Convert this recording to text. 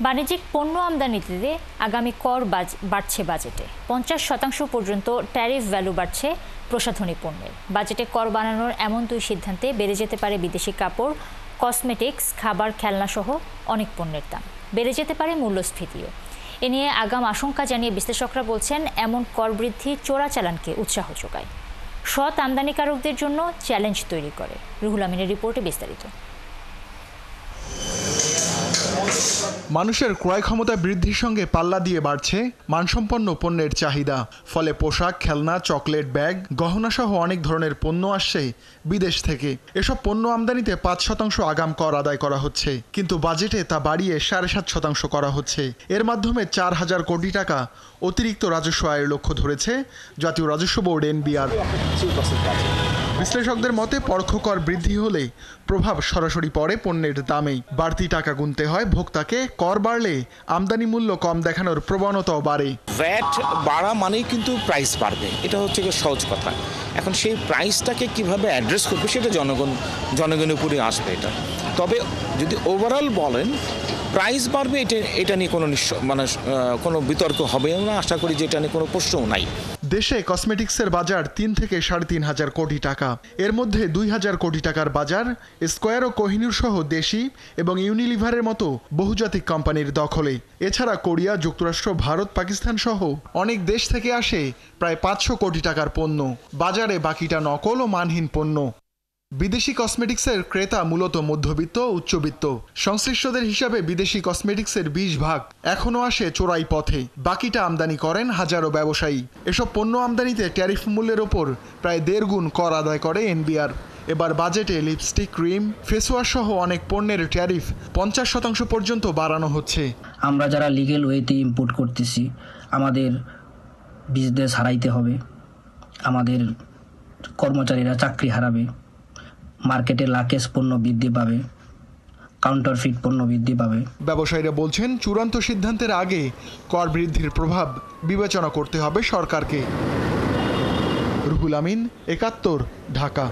বাণিজ্যিক পণ্য আমদানিতে আগামী কর বাড়ছে বাজেটে 50% পর্যন্ত ট্যারিফ ভ্যালু বাড়ছে প্রসাধনী পণ্যের। বাজেটে কর বাড়ানোর এমন দুই সিদ্ধান্তে বেড়ে যেতে পারে বিদেশি কাপড়, কসমেটিক্স, খাবার, খেলনা সহ অনেক পণ্যের দাম। বেড়ে যেতে পারে মূল্যস্ফীতিও। এ নিয়ে আগাম আশঙ্কা জানিয়ে বিশ্লেষকরা বলছেন, এমন কর বৃদ্ধি চোরাচালানকে উৎসাহ যোগায়, সৎ আমদানিকারকদের জন্য চ্যালেঞ্জ তৈরি করে। রুহুল আমিনের রিপোর্টে বিস্তারিত। মানুষের ক্রয় ক্ষমতা বৃদ্ধির সঙ্গে পাল্লা দিয়ে বাড়ছে মানসম্পন্ন পণ্যের চাহিদা। ফলে পোশাক, খেলনা, চকলেট, ব্যাগ, গহনা সহ অনেক ধরনের পণ্য আসছে বিদেশ থেকে। এসব পণ্য আমদানিতে 5% আগাম কর আদায় করা হচ্ছে, কিন্তু বাজেটে তা বাড়িয়ে 7.5% করা হচ্ছে। এর মাধ্যমে 4,000 কোটি টাকা অতিরিক্ত রাজস্ব আয়ের লক্ষ্য ধরেছে জাতীয় রাজস্ব বোর্ড NBR। বিশ্লেষকদের মতে, পরোক্ষ কর বৃদ্ধি হলে প্রভাব সরাসরি পড়ে পণ্যের দামে। বাড়তি টাকা গুনতে হয় ভোক্তাকে। কর বাড়লে আমদানি মূল্য কম দেখানোর প্রবণতাও বাড়ে। ভ্যাট বাড়া মানেই কিন্তু প্রাইস বাড়বে, এটা হচ্ছে সহজ কথা। এখন সেই প্রাইসটাকে কিভাবে অ্যাড্রেস করবে সেটা জনগণের উপরে আসবে। এটা তবে যদি ওভারঅল বলেন প্রাইস বাড়বে, এটা নিয়ে কোনো বিতর্ক হবে না। আশা করি যে এটা নিয়ে কোনো প্রশ্নও নাই। দেশে কসমেটিক্সের বাজার 3 থেকে 3.5 কোটি টাকা। এর মধ্যে 2,000 কোটি টাকার বাজার স্কয়ার ও কোহিনূর সহ দেশি এবং ইউনিলিভারের মতো বহুজাতিক কোম্পানির দখলে। এছাড়া কোরিয়া, যুক্তরাষ্ট্র, ভারত, পাকিস্তান সহ অনেক দেশ থেকে আসে প্রায় 500 কোটি টাকার পণ্য। বাজারে বাকিটা নকল ও মানহীন পণ্য। বিদেশি কসমেটিক্সের ক্রেতা মূলত মধ্যবিত্ত, উচ্চবিত্ত। সংশ্লিষ্টদের হিসাবে বিদেশি কসমেটিক্সের 20% এখনও আসে চোরাই পথে। বাকিটা আমদানি করেন হাজারো ব্যবসায়ী। এসব পণ্য আমদানিতে ট্যারিফ মূল্যের ওপর প্রায় 1.5 গুণ কর আদায় করে NBR। এবার বাজেটে লিপস্টিক, ক্রিম, ফেসওয়াশ সহ অনেক পণ্যের ট্যারিফ 50% পর্যন্ত বাড়ানো হচ্ছে। আমরা যারা লিগেল ওয়েতে ইম্পোর্ট করতেছি, আমাদের বিজনেস হারাইতে হবে, আমাদের কর্মচারীরা চাকরি হারাবে, মার্কেটে লাকেজ পণ্য বৃদ্ধি পাবে, কাউন্টারফিট পণ্য বৃদ্ধি পাবে। ব্যবসায়ীরা বলছেন, চূড়ান্ত সিদ্ধান্তের আগে কর বৃদ্ধির প্রভাব বিবেচনা করতে হবে সরকারকে। রুহুল আমিন, 71, ঢাকা।